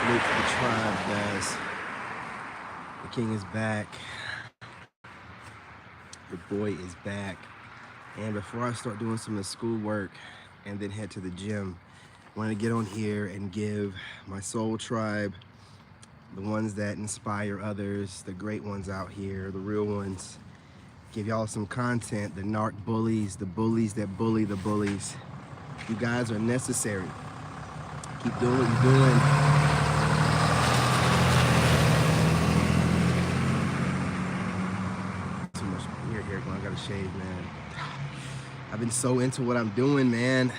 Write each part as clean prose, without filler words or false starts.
Salute to the tribe, guys. The king is back. The boy is back. And before I start doing some of the schoolwork and then head to the gym, I wanted to get on here and give my soul tribe, the ones that inspire others, the great ones out here, the real ones, give y'all some content, the narc bullies, the bullies that bully the bullies. You guys are necessary. Keep doing what you're doing. Too much beard here going. I gotta shave, man. I've been so into what I'm doing, man.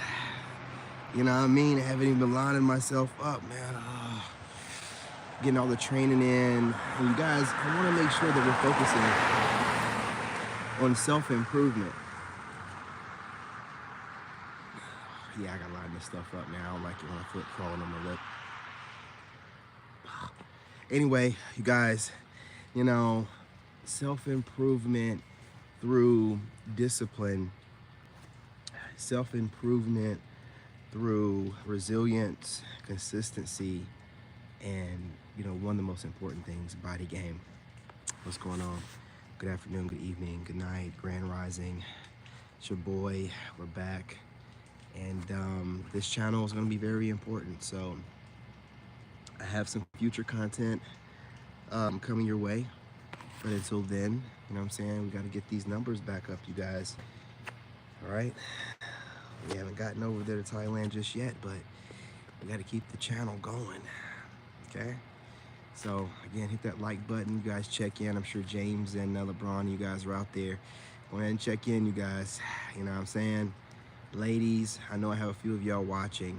You know what I mean? I haven't even been lining myself up, man. Getting all the training in. And you guys, I want to make sure that we're focusing on self-improvement. Yeah, I gotta line this stuff up now. I don't like it when I foot crawling on my lip. Anyway, you guys, you know, self-improvement through discipline, self-improvement through resilience, consistency, and, you know, one of the most important things, body game. What's going on? Good afternoon, good evening, good night, grand rising. It's your boy, we're back. And this channel is going to be very important. So I have some future content coming your way. But until then, you know what I'm saying? We got to get these numbers back up, you guys. All right? We haven't gotten over there to Thailand just yet, but we got to keep the channel going. Okay? So again, hit that like button. You guys check in. I'm sure James and LeBron, you guys are out there. Go ahead and check in, you guys. You know what I'm saying? Ladies, I know I have a few of y'all watching.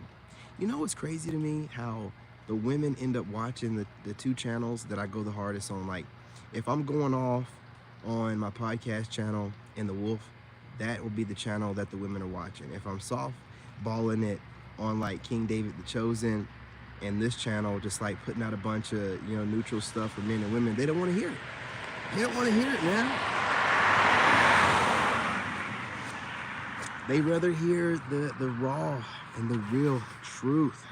You know what's crazy to me? How the women end up watching the two channels that I go the hardest on. Like, if I'm going off on my podcast channel and The Wolf, that will be the channel that the women are watching. If I'm soft balling it on like King David the Chosen and this channel, just like putting out a bunch of, you know, neutral stuff for men and women, they don't want to hear it. They don't want to hear it, man. They rather hear the raw and the real truth.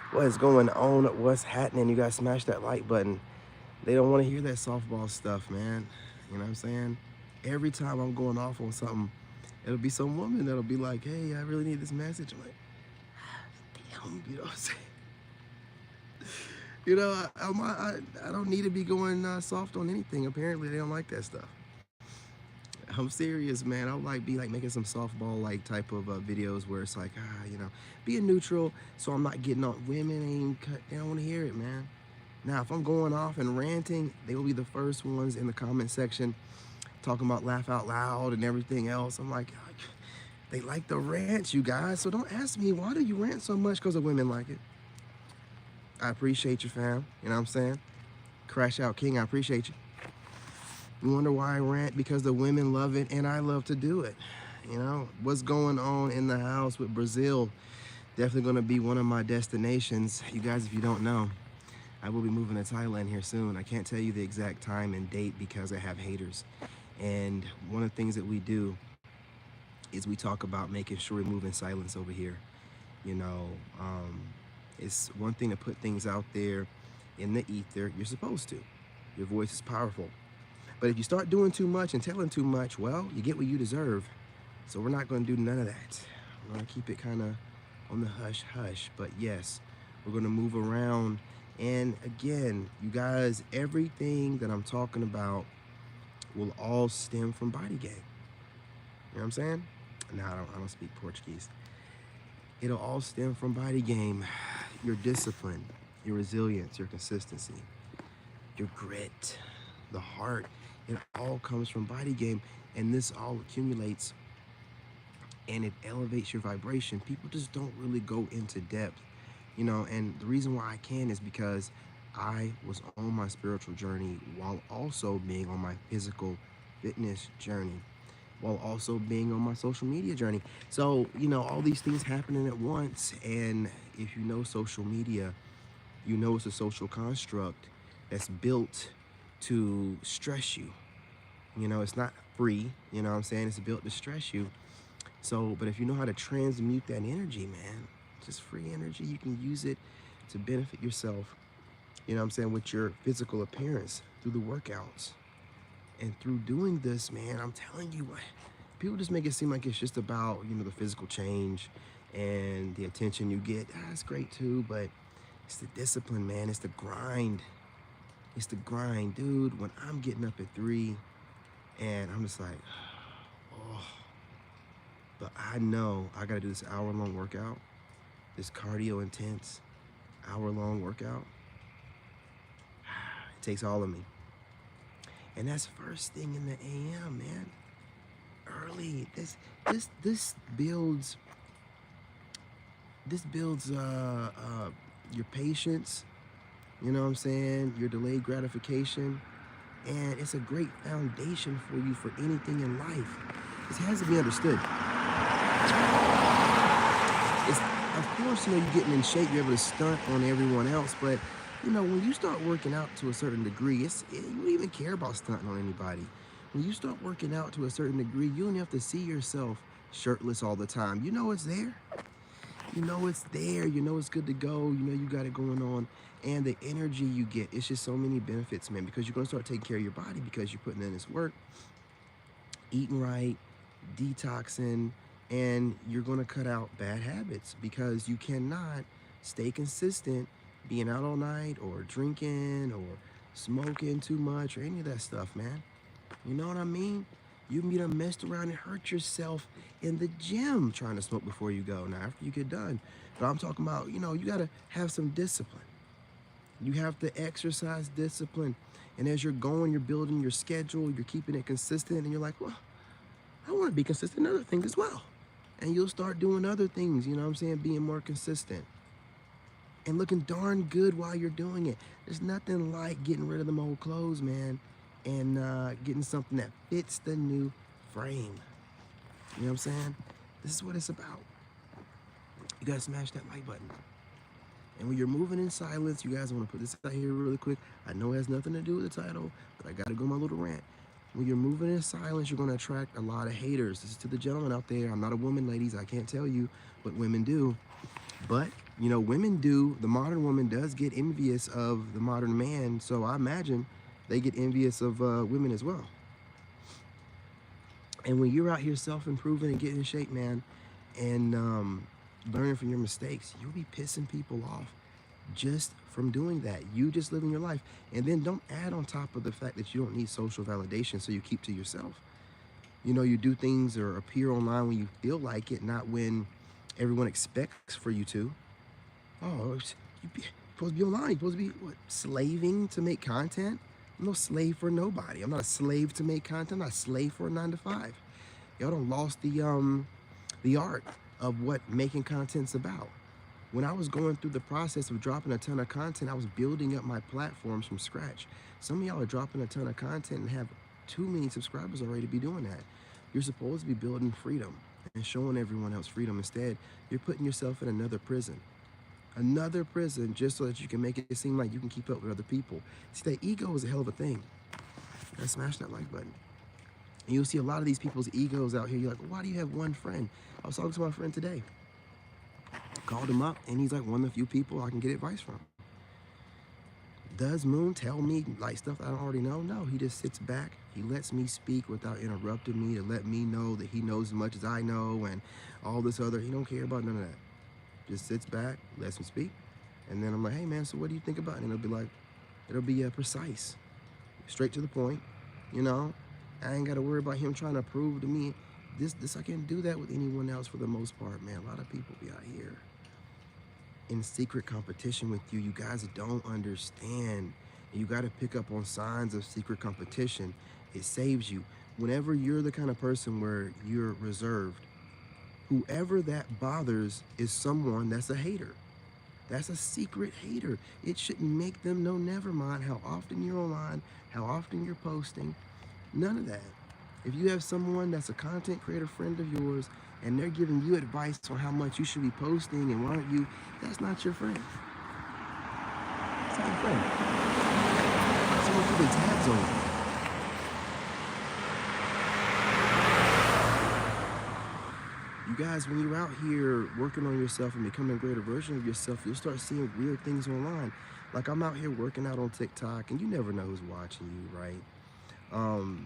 What is going on? What's happening? You guys smash that like button. They don't want to hear that softball stuff, man. You know what I'm saying? Every time I'm going off on something, it'll be some woman that'll be like, hey, I really need this message. I'm like, damn, you know what I'm saying? You know, I don't need to be going soft on anything. Apparently, they don't like that stuff. I'm serious, man. I'll be making some softball type of videos where it's like, you know, being neutral, so I'm not getting on. Women they don't want to hear it, man. Now, if I'm going off and ranting, they will be the first ones in the comment section talking about laugh out loud and everything else. I'm like, they like the rants, you guys. So don't ask me, why do you rant so much? Because the women like it. I appreciate you, fam. You know what I'm saying? Crash Out King, I appreciate you. You wonder why I rant? Because the women love it and I love to do it. You know, what's going on in the house with Brazil? Definitely going to be one of my destinations. You guys, if you don't know, I will be moving to Thailand here soon. I can't tell you the exact time and date because I have haters. And one of the things that we do is we talk about making sure we move in silence over here. You know, it's one thing to put things out there in the ether. You're supposed to. Your voice is powerful. But if you start doing too much and telling too much, well, you get what you deserve. So we're not going to do none of that. We're going to keep it kind of on the hush-hush. But yes, we're going to move around. And again, you guys, everything that I'm talking about will all stem from body game. You know what I'm saying? No, I don't speak Portuguese. It'll all stem from body game. Your discipline, your resilience, your consistency, your grit, the heart. It all comes from body game, and this all accumulates and it elevates your vibration. People just don't really go into depth, you know, and the reason why I can is because I was on my spiritual journey while also being on my physical fitness journey, while also being on my social media journey. So, you know, all these things happening at once, and if you know social media, you know it's a social construct that's built to stress you. You know, it's not free, you know what I'm saying? It's built to stress you. So, but if you know how to transmute that energy, man, just free energy, you can use it to benefit yourself, you know what I'm saying, with your physical appearance through the workouts. And through doing this, man, I'm telling you, people just make it seem like it's just about, you know, the physical change and the attention you get. It's great too, but it's the discipline, man. It's the grind. It's the grind, dude. When I'm getting up at 3 and I'm just like, oh, but I know I got to do this hour-long workout, this cardio intense hour-long workout. It takes all of me. And that's first thing in the AM, man. Early. This builds your patience, you know what I'm saying, your delayed gratification, and it's a great foundation for you for anything in life. This has to be understood. It's, of course, you know, you're getting in shape, you're able to stunt on everyone else, but you know, when you start working out to a certain degree, you don't even care about stunting on anybody. When you start working out to a certain degree, you don't have to see yourself shirtless all the time. You know it's there. You know it's there. You know it's good to go. You know you got it going on. And the energy you get, it's just so many benefits, man, because you're going to start taking care of your body because you're putting in this work, eating right, detoxing, and you're going to cut out bad habits because you cannot stay consistent being out all night or drinking or smoking too much or any of that stuff, man. You know what I mean? You can be done messed around and hurt yourself in the gym trying to smoke before you go. Now, after you get done. But I'm talking about, you know, you got to have some discipline. You have to exercise discipline. And as you're going, you're building your schedule, you're keeping it consistent, and you're like, well, I want to be consistent in other things as well. And you'll start doing other things, you know what I'm saying, being more consistent. And looking darn good while you're doing it. There's nothing like getting rid of them old clothes, man, and getting something that fits the new frame. You know what I'm saying? This is what it's about. You gotta smash that like button. And when you're moving in silence, you guys, I want to put this out here really quick. I know it has nothing to do with the title, but I gotta go on my little rant. When you're moving in silence, you're gonna attract a lot of haters. This is to the gentlemen out there. I'm not a woman, ladies. I can't tell you what women do. But, you know, women do, the modern woman does get envious of the modern man, so I imagine they get envious of women as well. And when you're out here self-improving and getting in shape, man, and learning from your mistakes, you'll be pissing people off just from doing that. You just living your life. And then don't add on top of the fact that you don't need social validation, so you keep to yourself. You know, you do things or appear online when you feel like it, not when everyone expects for you to. Oh, you're supposed to be online. You're supposed to be, what, slaving to make content? I'm no slave for nobody. I'm not a slave to make content. I'm not a slave for a 9 to 5. Y'all done lost the art of what making content's about. When I was going through the process of dropping a ton of content, I was building up my platforms from scratch. Some of y'all are dropping a ton of content and have too many subscribers already to be doing that. You're supposed to be building freedom and showing everyone else freedom. Instead, you're putting yourself in another prison just so that you can make it seem like you can keep up with other people. See, that ego is a hell of a thing. Now smash that like button. And you'll see a lot of these people's egos out here. You're like, well, why do you have one friend? I was talking to my friend today. Called him up, and he's like one of the few people I can get advice from. Does Moon tell me like stuff that I don't already know? No, he just sits back. He lets me speak without interrupting me, to let me know that he knows as much as I know and all this other. He don't care about none of that. Just sits back, lets me speak. And then I'm like, hey man, so what do you think about it? And it'll be precise, straight to the point, you know? I ain't got to worry about him trying to prove to me this. I can't do that with anyone else for the most part, man. A lot of people be out here in secret competition with you. You guys don't understand. You got to pick up on signs of secret competition. It saves you. Whenever you're the kind of person where you're reserved, whoever that bothers is someone that's a hater. That's a secret hater. It shouldn't make them know, never mind how often you're online, how often you're posting. None of that. If you have someone that's a content creator friend of yours and they're giving you advice on how much you should be posting and why don't you, that's not your friend. It's not your friend. Someone keeping tabs on you. You guys, when you're out here working on yourself and becoming a greater version of yourself, you'll start seeing weird things online. Like I'm out here working out on TikTok, and you never know who's watching you, right? Um,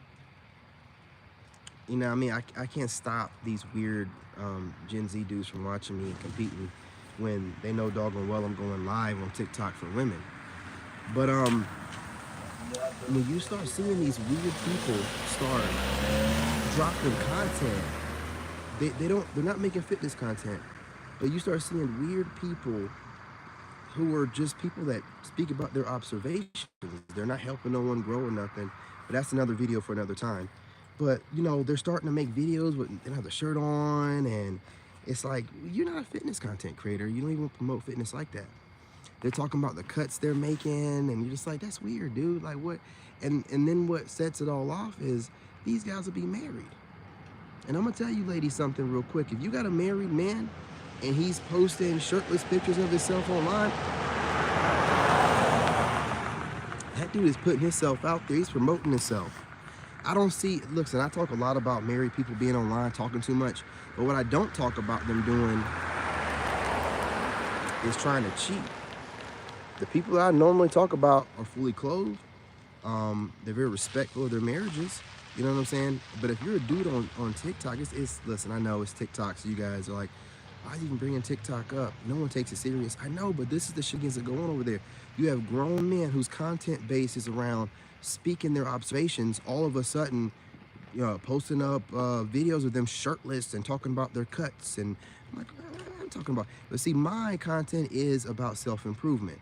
you know, what I mean, I can't stop these weird Gen Z dudes from watching me and competing when they know doggone well I'm going live on TikTok for women. But when you start seeing these weird people start dropping content, they're not making fitness content, but you start seeing weird people who are just people that speak about their observations. They're not helping no one grow or nothing, but that's another video for another time. But you know, they're starting to make videos with they don't have the shirt on, and it's like, you're not a fitness content creator. You don't even promote fitness like that. They're talking about the cuts they're making, and you're just like, that's weird, dude. Like what? And then what sets it all off is these guys will be married. And I'm gonna tell you ladies something real quick. If you got a married man and he's posting shirtless pictures of himself online, that dude is putting himself out there. He's promoting himself. I don't see, listen, I talk a lot about married people being online, talking too much, but what I don't talk about them doing is trying to cheat. The people that I normally talk about are fully clothed. They're very respectful of their marriages. You know what I'm saying? But if you're a dude on TikTok, it's listen, I know it's TikTok, so you guys are like, why are you even bringing TikTok up? No one takes it serious. I know, but this is the shenanigans that go on over there. You have grown men whose content base is around speaking their observations, all of a sudden, you know, posting up videos of them shirtless and talking about their cuts. And I'm like, what I'm talking about? But see, my content is about self-improvement.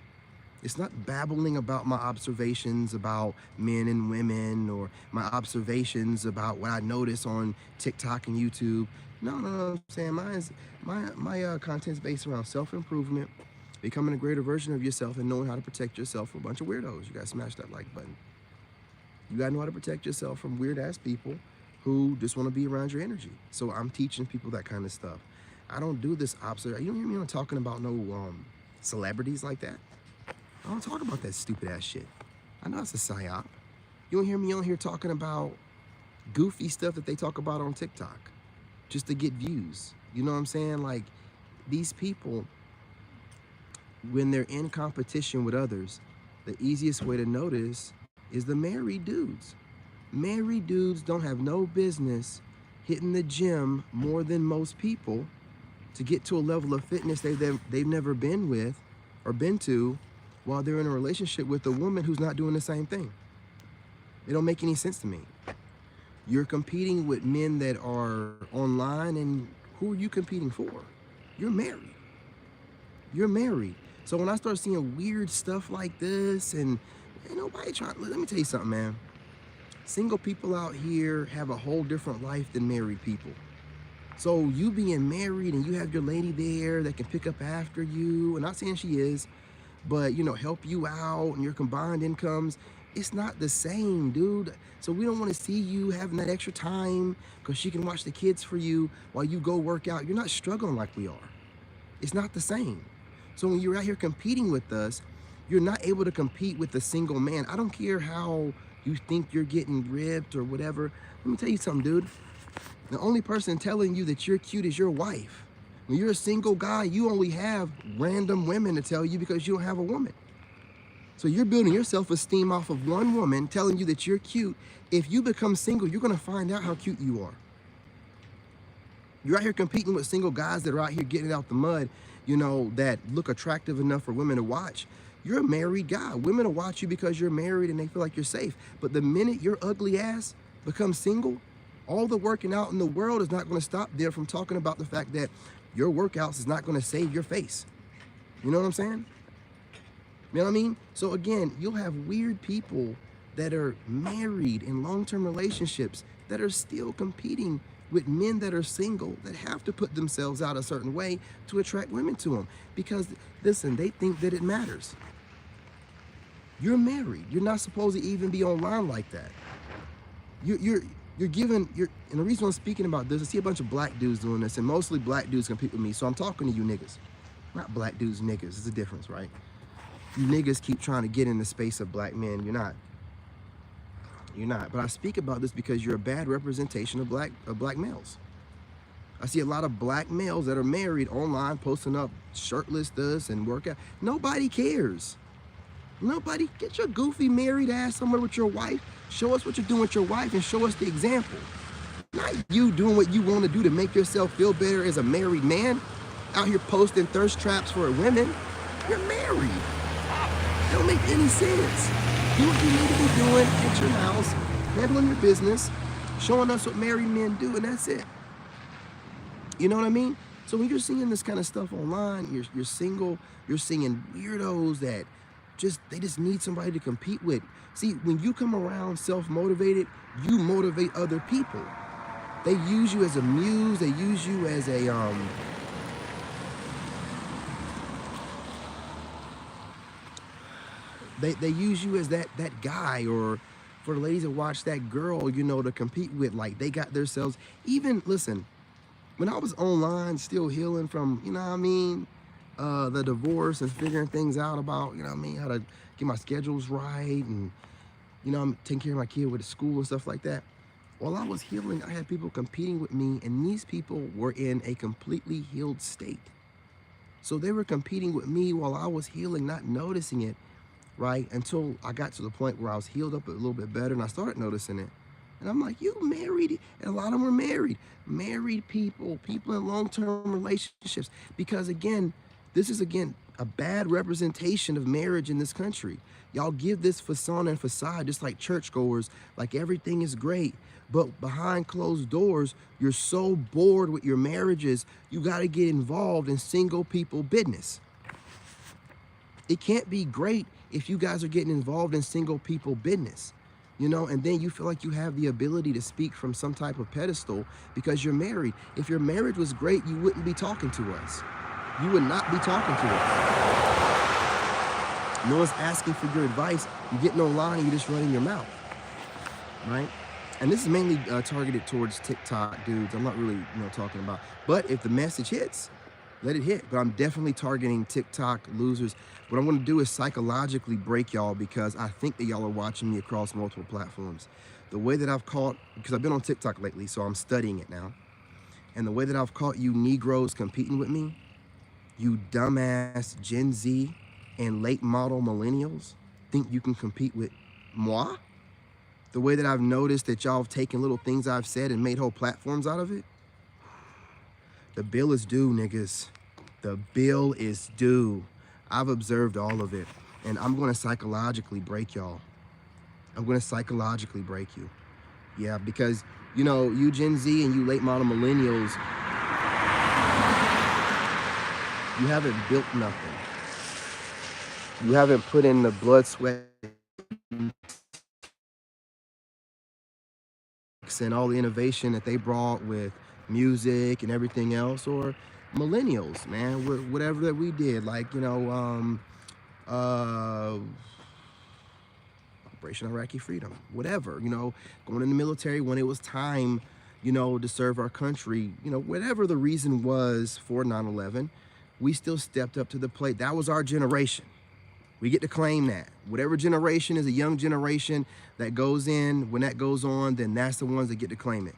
It's not babbling about my observations about men and women or my observations about what I notice on TikTok and YouTube. No, I'm saying my content's based around self-improvement, becoming a greater version of yourself, and knowing how to protect yourself from a bunch of weirdos. You gotta smash that like button. You gotta know how to protect yourself from weird ass people who just want to be around your energy. So I'm teaching people that kind of stuff. I don't do this opposite. You don't hear me talking about no celebrities like that. I don't talk about that stupid ass shit. I know it's a psyop. You don't hear me on here talking about goofy stuff that they talk about on TikTok just to get views. You know what I'm saying? Like, these people, when they're in competition with others, the easiest way to notice is the married dudes. Married dudes don't have no business hitting the gym more than most people to get to a level of fitness they've never been with or been to, while they're in a relationship with a woman who's not doing the same thing. It don't make any sense to me. You're competing with men that are online, and who are you competing for? You're married. You're married. So when I start seeing weird stuff like this, and ain't nobody trying, let me tell you something, man. Single people out here have a whole different life than married people. So you being married and you have your lady there that can pick up after you, and I'm not saying she is, but you know, help you out and your combined incomes, it's not the same, dude. So we don't want to see you having that extra time because she can watch the kids for you while you go work out. You're not struggling like we are. It's not the same. So when you're out here competing with us, you're not able to compete with the single man. I don't care how you think you're getting ripped or whatever. Let me tell you something, dude. The only person telling you that you're cute is your wife. When you're a single guy, you only have random women to tell you because you don't have a woman. So you're building your self-esteem off of one woman telling you that you're cute. If you become single, you're gonna find out how cute you are. You're out here competing with single guys that are out here getting out the mud, you know, that look attractive enough for women to watch. You're a married guy. Women will watch you because you're married and they feel like you're safe. But the minute your ugly ass becomes single, all the working out in the world is not gonna stop them from talking about the fact that your workouts is not gonna save your face. You know what I'm saying? You know what I mean? So again, you'll have weird people that are married in long-term relationships that are still competing with men that are single, that have to put themselves out a certain way to attract women to them. Because listen, they think that it matters. You're married. You're not supposed to even be online like that. And the reason I'm speaking about this, I see a bunch of black dudes doing this, and mostly black dudes compete with me, so I'm talking to you niggas. Not black dudes, niggas, there's a difference, right? You niggas keep trying to get in the space of black men, you're not. You're not, but I speak about this because you're a bad representation of black males. I see a lot of black males that are married online posting up shirtless this and workout. Nobody cares. Nobody. Get your goofy married ass somewhere with your wife. Show us what you're doing with your wife and show us the example. Not you doing what you want to do to make yourself feel better as a married man, out here posting thirst traps for women. You're married. It don't make any sense. Do what you need to be doing at your house, handling your business, showing us what married men do, and that's it. You know what I mean? So when you're seeing this kind of stuff online, you're single, you're seeing weirdos that they just need somebody to compete with. See, when you come around self-motivated, you motivate other people. They use you as a muse, they use you as a they use you as that guy, or for the ladies that watch that girl, you know, to compete with. Like, they got themselves, even, listen, when I was online still healing from, you know what I mean, the divorce and figuring things out about, you know what I mean, how to get my schedules right, and, you know, I'm taking care of my kid with the school and stuff like that. While I was healing, I had people competing with me, and these people were in a completely healed state. So they were competing with me while I was healing, not noticing it, right? Until I got to the point where I was healed up a little bit better, and I started noticing it. And I'm like, you married, and a lot of them were married. Married people, people in long-term relationships. Because again, this is, again, a bad representation of marriage in this country. Y'all give this facade and facade, just like churchgoers, like everything is great. But behind closed doors, you're so bored with your marriages, you got to get involved in single people business. It can't be great if you guys are getting involved in single people business, you know, and then you feel like you have the ability to speak from some type of pedestal because you're married. If your marriage was great, you wouldn't be talking to us. You would not be talking to us. No one's asking for your advice. You're getting online and you're just running your mouth, right? And this is mainly targeted towards TikTok dudes. I'm not really, talking about. But if the message hits, let it hit. But I'm definitely targeting TikTok losers. What I'm going to do is psychologically break y'all, because I think that y'all are watching me across multiple platforms. The way that I've caught, because I've been on TikTok lately, so I'm studying it now. And the way that I've caught you Negroes competing with me, you dumbass Gen Z and late model millennials think you can compete with moi? The way that I've noticed that y'all have taken little things I've said and made whole platforms out of it. The bill is due, niggas. The bill is due. I've observed all of it, and I'm going to psychologically break y'all. I'm going to psychologically break you. Yeah, because, you Gen Z and you late model millennials, you haven't built nothing. You haven't put in the blood, sweat, and all the innovation that they brought with music and everything else, or millennials, man, whatever that we did, like, Operation Iraqi Freedom, whatever, going in the military when it was time, to serve our country, whatever the reason was for 9/11, we still stepped up to the plate. That was our generation. We get to claim that. Whatever generation is a young generation that goes in, when that goes on, then that's the ones that get to claim it.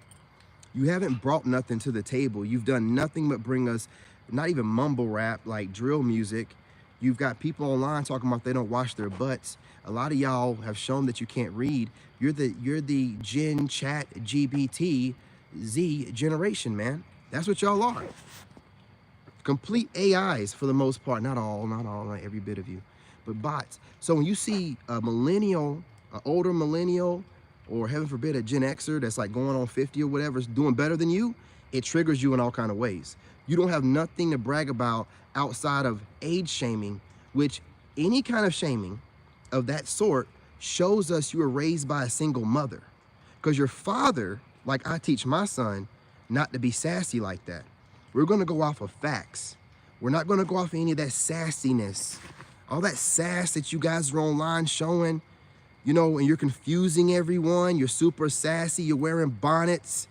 You haven't brought nothing to the table. You've done nothing but bring us, not even mumble rap, like drill music. You've got people online talking about they don't wash their butts. A lot of y'all have shown that you can't read. You're the Gen Chat GBT Z generation, man. That's what y'all are. Complete AIs for the most part. Not all, not every bit of you, but bots. So when you see a millennial, an older millennial, or heaven forbid a Gen Xer that's like going on 50 or whatever, is doing better than you, it triggers you in all kind of ways. You don't have nothing to brag about outside of age shaming, which any kind of shaming of that sort shows us you were raised by a single mother. Because your father, like I teach my son, not to be sassy like that. We're going to go off of facts. We're not going to go off of any of that sassiness. All that sass that you guys are online showing, and you're confusing everyone. You're super sassy. You're wearing bonnets.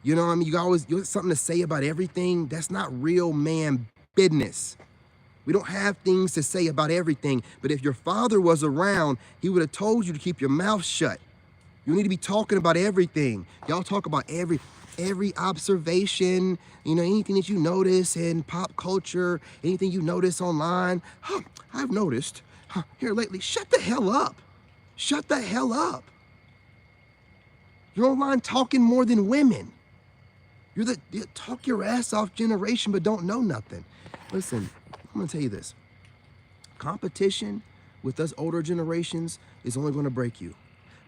You know what I mean? You have something to say about everything. That's not real man business. We don't have things to say about everything. But if your father was around, he would have told you to keep your mouth shut. You need to be talking about everything. Y'all talk about Every observation, anything that you notice in pop culture, anything you notice online, I've noticed here lately. Shut the hell up. Shut the hell up. You're online talking more than women. You're the talk your ass off generation, but don't know nothing. Listen, I'm gonna tell you this. Competition with us older generations is only gonna break you.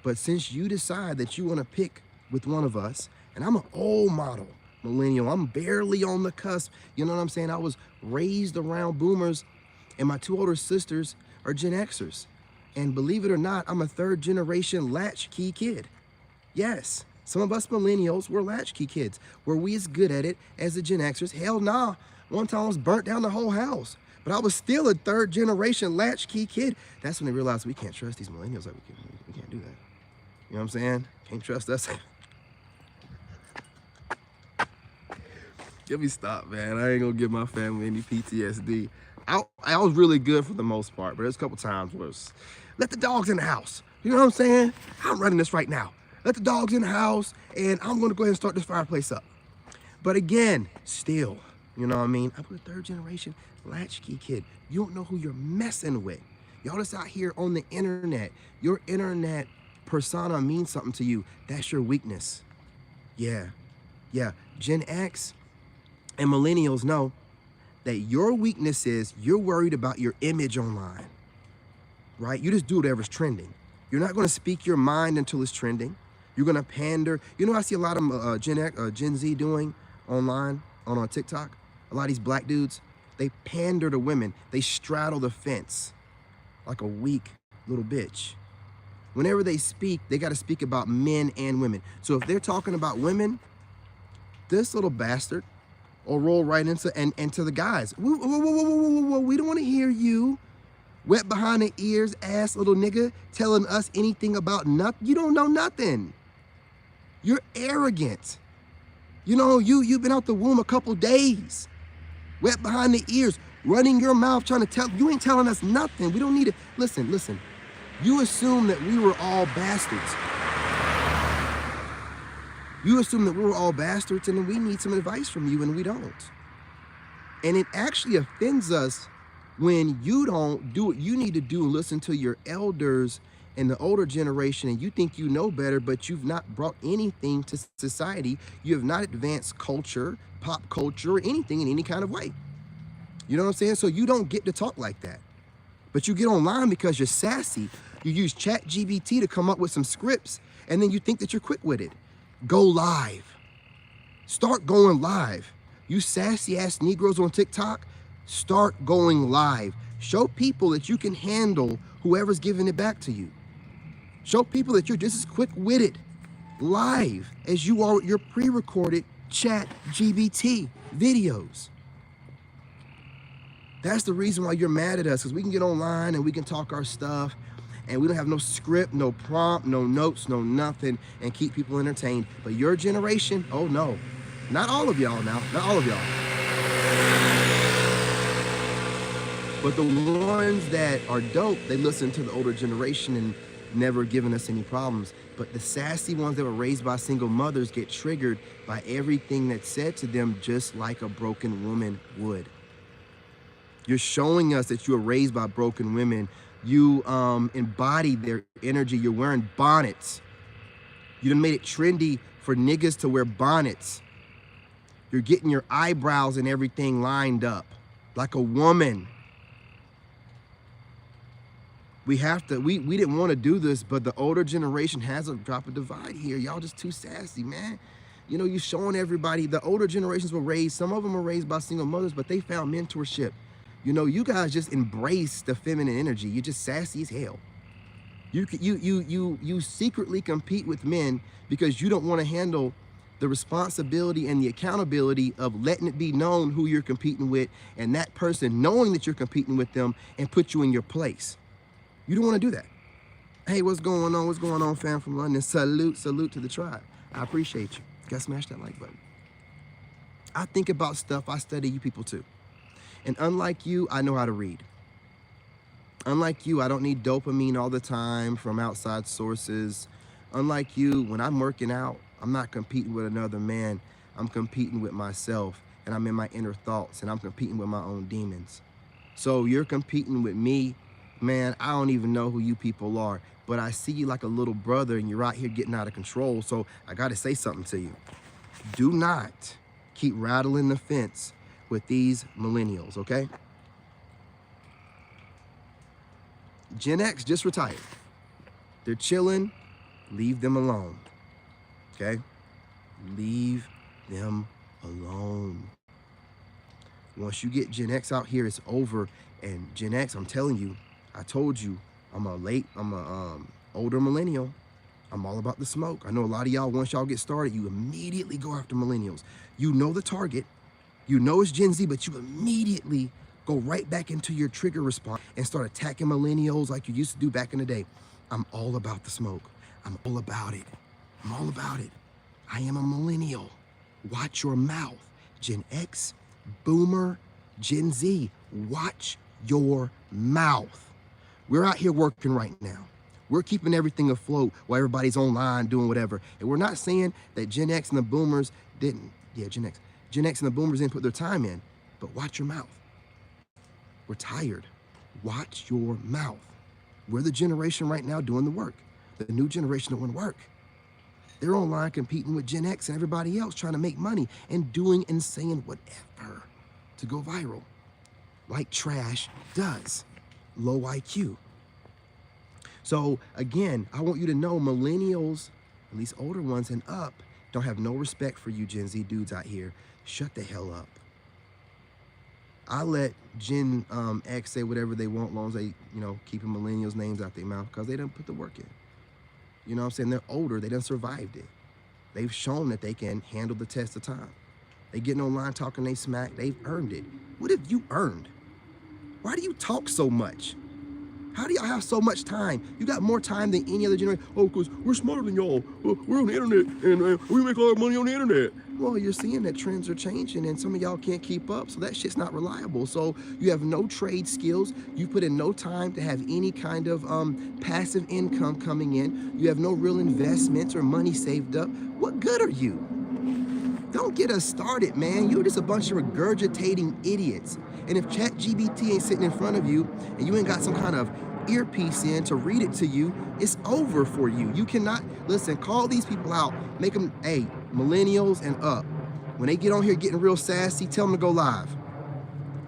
But since you decide that you wanna pick with one of us, and I'm an old model millennial, I'm barely on the cusp, you know what I'm saying? I was raised around boomers, and my two older sisters are Gen Xers. And believe it or not, I'm a third generation latchkey kid. Yes, some of us millennials, we're latchkey kids. Were we as good at it as the Gen Xers? Hell nah. One time I was burnt down the whole house, but I was still a third generation latchkey kid. That's when they realized we can't trust these millennials. Like we can't do that. You know what I'm saying? Can't trust us. Let me stop, man. I ain't gonna give my family any PTSD. I was really good for the most part, but there's a couple times where it's, let the dogs in the house. You know what I'm saying? I'm running this right now. Let the dogs in the house, and I'm gonna go ahead and start this fireplace up. But again, still, you know what I mean? I'm a third generation latchkey kid. You don't know who you're messing with. Y'all just out here on the internet. Your internet persona means something to you. That's your weakness. Yeah. Gen X and millennials know that your weakness is you're worried about your image online, right? You just do whatever's trending. You're not gonna speak your mind until it's trending. You're gonna pander. You know, I see a lot of Gen Z doing online on TikTok. A lot of these black dudes, they pander to women. They straddle the fence like a weak little bitch. Whenever they speak, they gotta speak about men and women. So if they're talking about women, this little bastard will roll right into and to the guys. Whoa, we don't wanna hear you. Wet behind the ears, ass little nigga, telling us anything about nothing. You don't know nothing. You're arrogant. You know, you've been out the womb a couple days. Wet behind the ears, running your mouth, trying to tell, you ain't telling us nothing. We don't need it. Listen. You assume that we were all bastards. You assume that we were all bastards, and then we need some advice from you, and we don't. And it actually offends us when you don't do what you need to do and listen to your elders and the older generation, and you think you know better, but you've not brought anything to society. You have not advanced culture, pop culture, or anything in any kind of way. You know what I'm saying? So you don't get to talk like that. But you get online because you're sassy. You use ChatGPT to come up with some scripts, and then you think that you're quick-witted. Go live. Start going live. You sassy ass Negroes on TikTok, start going live. Show people that you can handle whoever's giving it back to you. Show people that you're just as quick-witted live as you are with your pre-recorded ChatGPT videos. That's the reason why you're mad at us, because we can get online and we can talk our stuff, and we don't have no script, no prompt, no notes, no nothing, and keep people entertained. But your generation, oh no. Not all of y'all now, not all of y'all. But the ones that are dope, they listen to the older generation and never given us any problems. But the sassy ones that were raised by single mothers get triggered by everything that's said to them, just like a broken woman would. You're showing us that you were raised by broken women. You embody their energy. You're wearing bonnets. You done made it trendy for niggas to wear bonnets. You're getting your eyebrows and everything lined up like a woman. We didn't want to do this, but the older generation has a drop of divide here. Y'all just too sassy, man. You know, you're showing everybody, the older generations were raised, some of them were raised by single mothers, but they found mentorship. You know, you guys just embrace the feminine energy. You're just sassy as hell. You secretly compete with men because you don't want to handle the responsibility and the accountability of letting it be known who you're competing with, and that person knowing that you're competing with them and put you in your place. You don't want to do that. Hey, what's going on? What's going on, fam from London? Salute to the tribe. I appreciate you. Gotta smash that like button. I think about stuff. I study you people too. And unlike you, I know how to read. Unlike you, I don't need dopamine all the time from outside sources. Unlike you, when I'm working out, I'm not competing with another man. I'm competing with myself, and I'm in my inner thoughts, and I'm competing with my own demons. So you're competing with me, man. I don't even know who you people are, but I see you like a little brother, and you're out here getting out of control. So I got to say something to you. Do not keep rattling the fence with these millennials, okay? Gen X just retired. They're chilling. Leave them alone, okay? Leave them alone. Once you get Gen X out here, it's over. And Gen X, I'm telling you, I told you, I'm a older millennial. I'm all about the smoke. I know a lot of y'all, once y'all get started, you immediately go after millennials. You know the target. You know it's Gen Z, but you immediately go right back into your trigger response and start attacking millennials like you used to do back in the day. I'm all about the smoke. I'm all about it. I'm all about it. I am a millennial. Watch your mouth. Gen X, Boomer, Gen Z, watch your mouth. We're out here working right now. We're keeping everything afloat while everybody's online doing whatever. And we're not saying that Gen X and the Boomers didn't. Yeah, Gen X. Gen X and the Boomers didn't put their time in. But watch your mouth. We're tired. Watch your mouth. We're the generation right now doing the work. The new generation doing work. They're online competing with Gen X and everybody else trying to make money and doing and saying whatever to go viral. Like trash does. Low IQ. So again, I want you to know millennials, at least older ones and up, don't have no respect for you Gen Z dudes out here. Shut the hell up. I let Gen X say whatever they want, as long as they, keeping millennials' names out their mouth, because they didn't put the work in. You know what I'm saying? They're older. They done survived it. They've shown that they can handle the test of time. They getting online talking they smack. They've earned it. What have you earned? Why do you talk so much? How do y'all have so much time? You got more time than any other generation. Oh, because we're smarter than y'all. We're on the internet, and we make a lot of money on the internet. Well, you're seeing that trends are changing, and some of y'all can't keep up, so that shit's not reliable. So you have no trade skills. You put in no time to have any kind of passive income coming in. You have no real investments or money saved up. What good are you? Don't get us started, man. You're just a bunch of regurgitating idiots. And if ChatGPT ain't sitting in front of you and you ain't got some kind of earpiece in to read it to you, it's over for you. You cannot, listen, call these people out. Make them, hey, millennials and up. When they get on here getting real sassy, tell them to go live.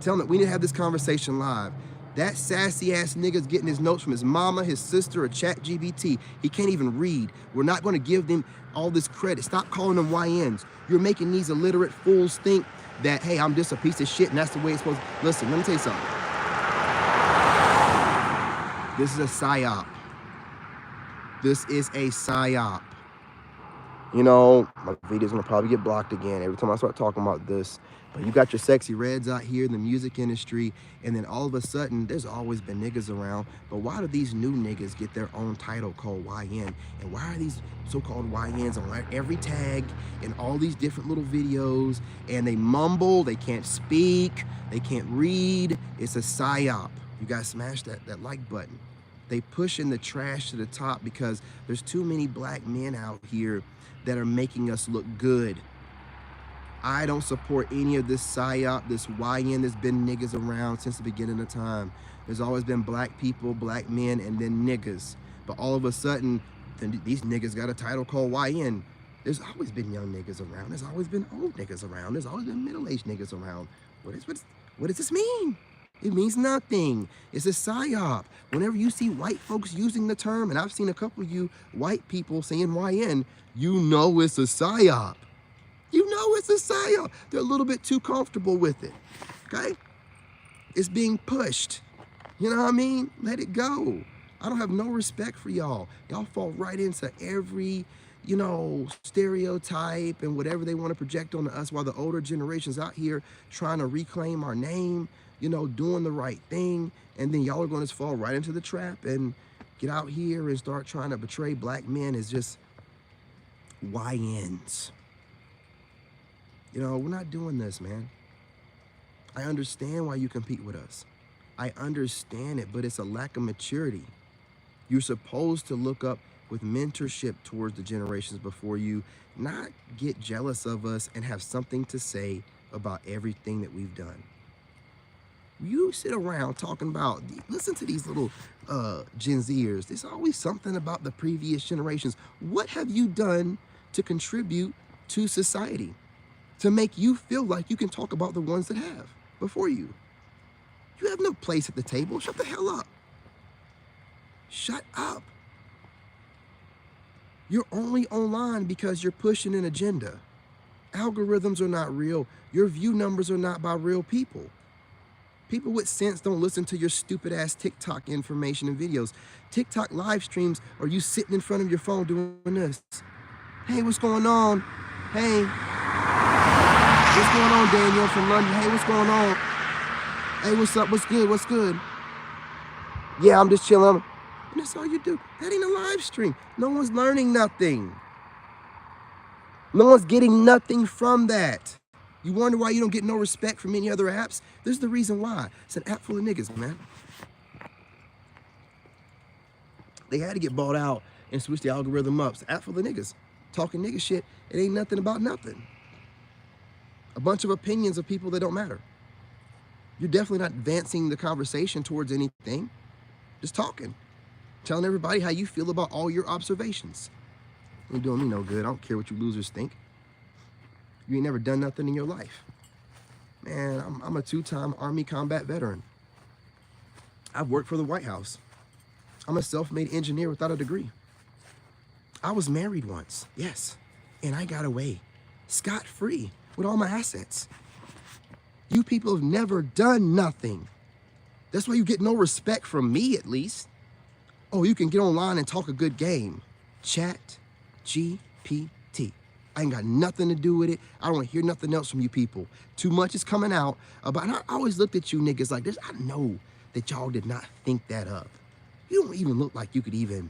Tell them that we need to have this conversation live. That sassy ass nigga's getting his notes from his mama, his sister, or ChatGPT. He can't even read. We're not going to give them all this credit. Stop calling them YNs. You're making these illiterate fools think that, hey, I'm just a piece of shit and that's the way it's supposed to. Listen, let me tell you something. This is a psyop. This is a psyop. You know, my video's gonna probably get blocked again every time I start talking about this. But you got your sexy reds out here in the music industry, and then all of a sudden, there's always been niggas around. But why do these new niggas get their own title called YN? And why are these so-called YNs on every tag in all these different little videos? And they mumble, they can't speak, they can't read. It's a psyop. You guys smash that like button. They pushing the trash to the top because there's too many black men out here that are making us look good. I don't support any of this psyop, this YN that's been niggas around since the beginning of time. There's always been black people, black men, and then niggas. But all of a sudden, these niggas got a title called YN. There's always been young niggas around. There's always been old niggas around. There's always been middle-aged niggas around. What does this mean? It means nothing. It's a psyop. Whenever you see white folks using the term, and I've seen a couple of you white people saying YN, you know it's a psyop. You know it's a psyop. They're a little bit too comfortable with it, okay? It's being pushed. You know what I mean? Let it go. I don't have no respect for y'all. Y'all fall right into every, stereotype and whatever they want to project onto us while the older generation's out here trying to reclaim our name, doing the right thing. And then y'all are going to fall right into the trap and get out here and start trying to betray black men as just YNs. We're not doing this, man. I understand why you compete with us. I understand it, but it's a lack of maturity. You're supposed to look up with mentorship towards the generations before you, not get jealous of us and have something to say about everything that we've done. You sit around talking about, listen to these little Gen Zers. There's always something about the previous generations. What have you done to contribute to society to make you feel like you can talk about the ones that have before you? You have no place at the table. Shut the hell up. Shut up. You're only online because you're pushing an agenda. Algorithms are not real. Your view numbers are not by real people. People with sense don't listen to your stupid ass TikTok information and videos. TikTok live streams are you sitting in front of your phone doing this. Hey, what's going on? Hey, what's going on, Daniel from London? Hey, what's going on? Hey, what's up? What's good? What's good? Yeah, I'm just chilling. And that's all you do. That ain't a live stream. No one's learning nothing. No one's getting nothing from that. You wonder why you don't get no respect from any other apps? This is the reason why. It's an app full of niggas, man. They had to get bought out and switch the algorithm up. It's an app full of niggas. Talking nigga shit. It ain't nothing about nothing. A bunch of opinions of people that don't matter. You're definitely not advancing the conversation towards anything. Just talking. Telling everybody how you feel about all your observations. Ain't doing me no good. I don't care what you losers think. You ain't never done nothing in your life. Man, I'm a 2-time Army combat veteran. I've worked for the White House. I'm a self-made engineer without a degree. I was married once, yes, and I got away scot-free with all my assets. You people have never done nothing. That's why you get no respect from me, at least. Oh, you can get online and talk a good game. Chat GPT. I ain't got nothing to do with it. I don't want to hear nothing else from you people. Too much is coming out about, and I always looked at you niggas like this. I know that y'all did not think that up. You don't even look like you could even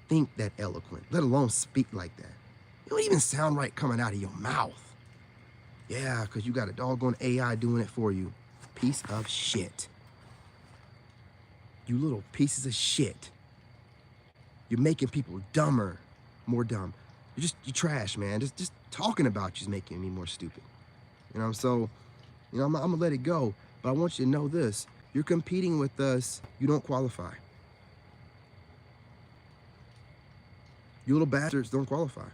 think that eloquent, let alone speak like that. You don't even sound right coming out of your mouth. Yeah, because you got a doggone AI doing it for you. Piece of shit. You little pieces of shit. You're making people dumber, more dumb. You trash, man. Just talking about you's making me more stupid. You know, so, you know, I'm gonna let it go. But I want you to know this. You're competing with us. You don't qualify. You little bastards don't qualify.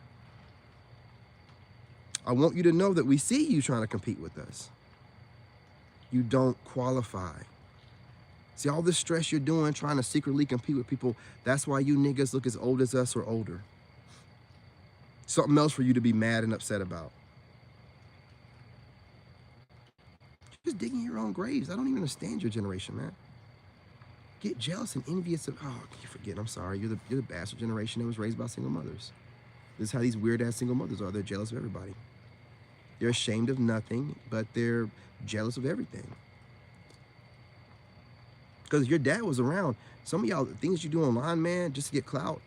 I want you to know that we see you trying to compete with us. You don't qualify. See, all this stress you're doing, trying to secretly compete with people, that's why you niggas look as old as us or older. Something else for you to be mad and upset about. You're just digging your own graves. I don't even understand your generation, man. Get jealous and envious of, oh, you forget, I'm sorry. You're the bastard generation that was raised by single mothers. This is how these weird-ass single mothers are. They're jealous of everybody. They're ashamed of nothing, but they're jealous of everything. Because your dad was around. Some of y'all, the things you do online, man, just to get clout,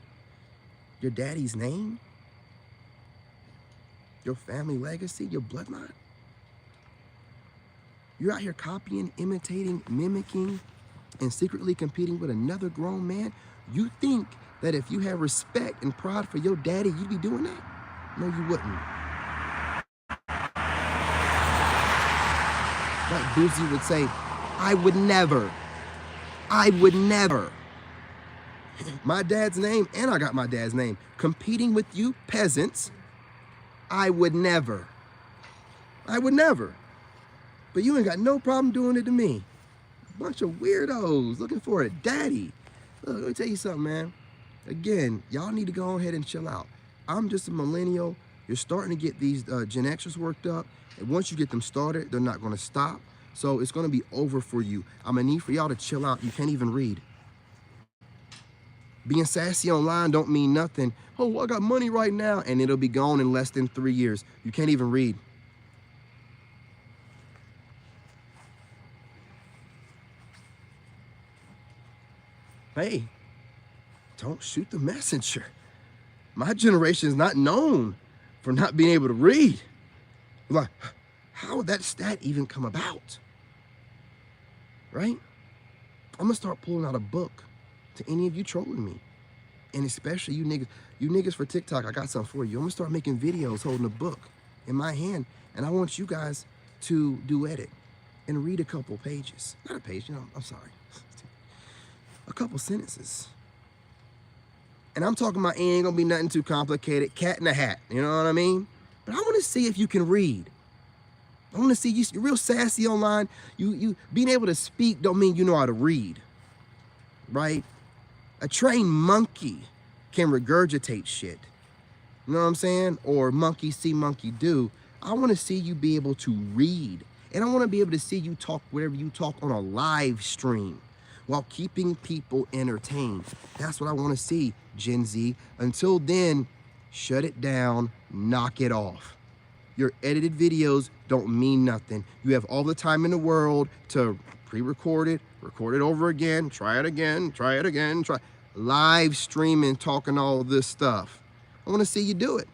your daddy's name, your family legacy, your bloodline. You're out here copying, imitating, mimicking, and secretly competing with another grown man. You think that if you had respect and pride for your daddy, you'd be doing that? No, you wouldn't. Like Boosie would say, I would never. I would never. My dad's name, and I got my dad's name, competing with you peasants, I would never. I would never. But you ain't got no problem doing it to me. Bunch of weirdos looking for a daddy. Look, let me tell you something, man. Again, y'all need to go ahead and chill out. I'm just a millennial. You're starting to get these Gen Xers worked up. And once you get them started, they're not going to stop. So it's going to be over for you. I'm going to need for y'all to chill out. You can't even read. Being sassy online don't mean nothing. Oh, I got money right now. And it'll be gone in less than 3 years. You can't even read. Hey, don't shoot the messenger. My generation is not known for not being able to read. Like, how would that stat even come about? Right? I'm gonna start pulling out a book to any of you trolling me And especially you niggas for TikTok, I got something for you. I'm gonna start making videos holding a book in my hand, and I want you guys to do edit and read a couple pages. Not a page, I'm sorry. A couple sentences. And I'm talking about ain't gonna be nothing too complicated, cat in a hat, you know what I mean? But I wanna see if you can read. I wanna see you're real sassy online. You being able to speak don't mean you know how to read, right? A trained monkey can regurgitate shit. You know what I'm saying? Or monkey see, monkey do. I wanna see you be able to read. And I wanna be able to see you talk whatever you talk on a live stream while keeping people entertained. That's what I wanna see, Gen Z. Until then, shut it down, knock it off. Your edited videos don't mean nothing. You have all the time in the world to pre-record it, record it over again, try it again, live streaming, talking all this stuff. I wanna see you do it.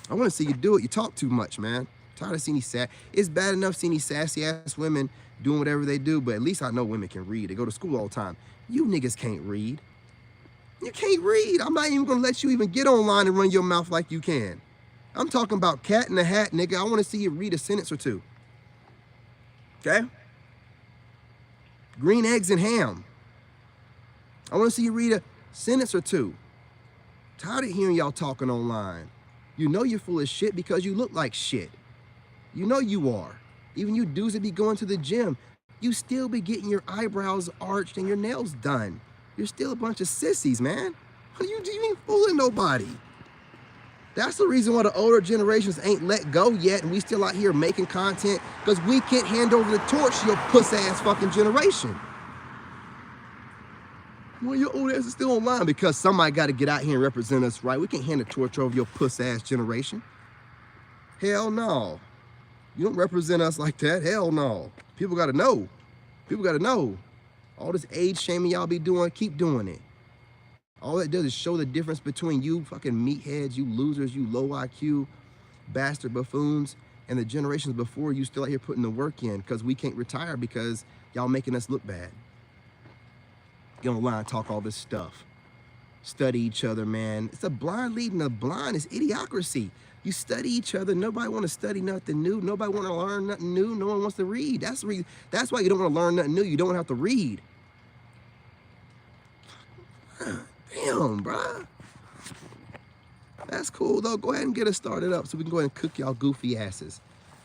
I wanna see you do it. You talk too much, man. I'm tired of seeing these it's bad enough seeing these sassy ass women doing whatever they do, but at least I know women can read. They go to school all the time. You niggas can't read. You can't read. I'm not even gonna let you even get online and run your mouth like you can. I'm talking about cat in the hat, nigga. I wanna see you read a sentence or two. Okay? Green eggs and ham. I wanna see you read a sentence or two. Tired of hearing y'all talking online. You know you're full of shit because you look like shit. You know you are. Even you dudes that be going to the gym, you still be getting your eyebrows arched and your nails done. You're still a bunch of sissies, man. You ain't fooling nobody. That's the reason why the older generations ain't let go yet and we still out here making content, because we can't hand over the torch to your puss-ass fucking generation. Well, your old ass is still online because somebody got to get out here and represent us, right? We can't hand the torch over your puss-ass generation. Hell no. You don't represent us like that. Hell no. People got to know. People got to know. All this age shaming y'all be doing, keep doing it. All that does is show the difference between you fucking meatheads, you losers, you low IQ, bastard buffoons, and the generations before you still out here putting the work in, because we can't retire because y'all making us look bad. Get online, talk all this stuff. Study each other, man. It's a blind leading the blind. It's idiocracy. You study each other. Nobody want to study nothing new. Nobody want to learn nothing new. No one wants to read. That's why you don't want to learn nothing new. You don't have to read. Damn, bruh. That's cool, though. Go ahead and get us started up so we can go ahead and cook y'all goofy asses.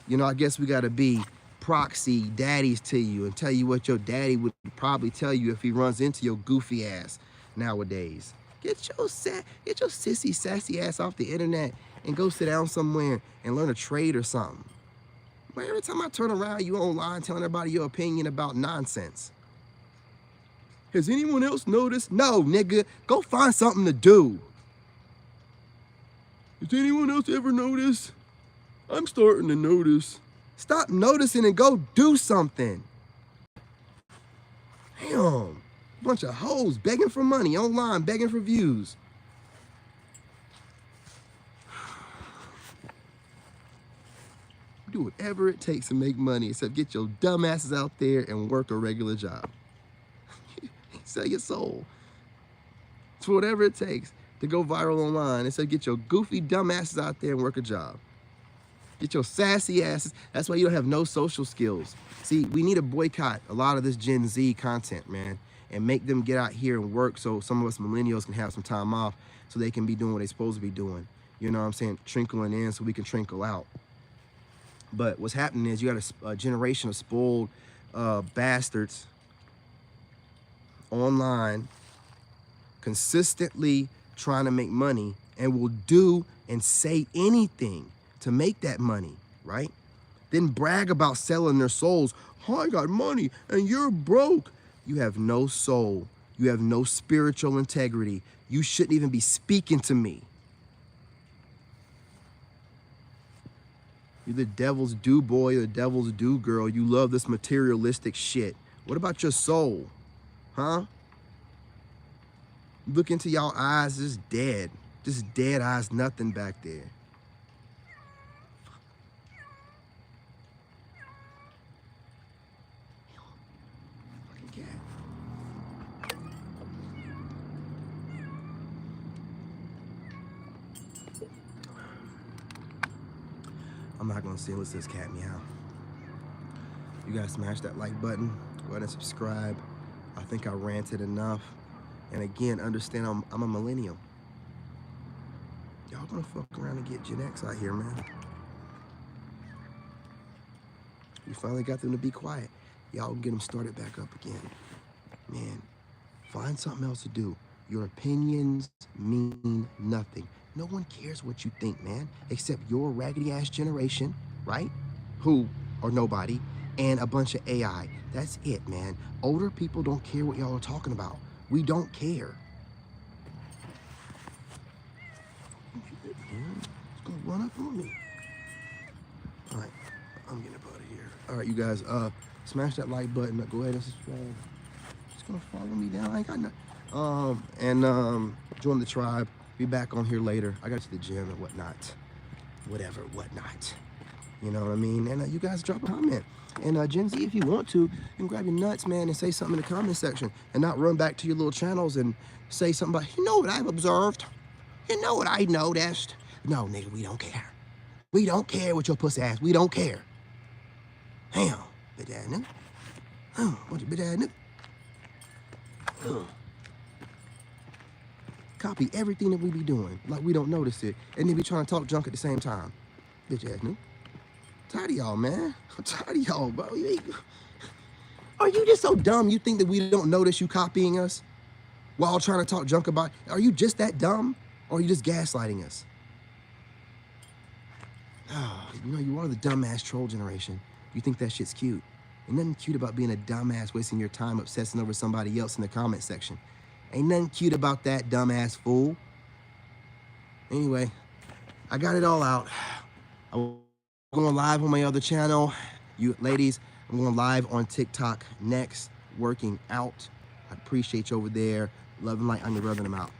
You know, I guess we got to be proxy daddies to you and tell you what your daddy would probably tell you if he runs into your goofy ass nowadays. Get your sissy, sassy ass off the internet and go sit down somewhere and learn a trade or something. But every time I turn around, you online telling everybody your opinion about nonsense. Has anyone else noticed? No, nigga. Go find something to do. Has anyone else ever noticed? I'm starting to notice. Stop noticing and go do something. Damn. Bunch of hoes begging for money online, begging for views. Do whatever it takes to make money, except get your dumb asses out there and work a regular job. Sell your soul. It's whatever it takes to go viral online, except get your goofy dumb asses out there and work a job. Get your sassy asses. That's why you don't have no social skills. See, we need to boycott a lot of this Gen Z content, man, and make them get out here and work so some of us millennials can have some time off so they can be doing what they're supposed to be doing. You know what I'm saying? Trickling in so we can trickle out. But what's happening is you got a generation of spoiled bastards online consistently trying to make money and will do and say anything to make that money, right? Then brag about selling their souls. Oh, I got money and you're broke. You have no soul. You have no spiritual integrity. You shouldn't even be speaking to me. You're the devil's do boy or the devil's do girl. You love this materialistic shit. What about your soul? Huh? Look into y'all eyes, just dead. Just dead eyes, nothing back there. Fucking cat. I'm not gonna see unless this cat meow. You guys smash that like button. Go ahead and subscribe. I think I ranted enough. And again, understand I'm a millennial. Y'all gonna fuck around and get Gen X out here, man. We finally got them to be quiet. Y'all can get them started back up again. Man, find something else to do. Your opinions mean nothing. No one cares what you think, man, except your raggedy ass generation, right? Who are nobody, and a bunch of AI. That's it, man. Older people don't care what y'all are talking about. We don't care. It's gonna run up on me. All right, I'm getting up out of here. All right, you guys, smash that like button. Go ahead and subscribe. It's gonna follow me down. I ain't got nothing. Join the tribe. Be back on here later. I got to the gym and whatnot. Whatnot. You know what I mean? And you guys drop a comment. And Gen Z, if you want to, you can grab your nuts, man, and say something in the comment section and not run back to your little channels and say something about, you know what I've observed? You know what I noticed? No, nigga, we don't care. We don't care what your pussy ass. We don't care. Damn, bitch ass nigga. Bunch of bitch ass nigga. Copy everything that we be doing like we don't notice it, and then be trying to talk junk at the same time. Bitch ass nigga. Tired of y'all, man. I'm tired of y'all, bro. Are you just so dumb you think that we don't notice you copying us while trying to talk junk about? Are you just that dumb, or are you just gaslighting us? You know, you are the dumbass troll generation. You think that shit's cute. Ain't nothing cute about being a dumbass wasting your time obsessing over somebody else in the comment section. Ain't nothing cute about that, dumbass fool. Anyway, I got it all out. I'm going live on my other channel. You ladies, I'm going live on TikTok next, working out. I appreciate you over there. Love and light on your brother, and I'm out.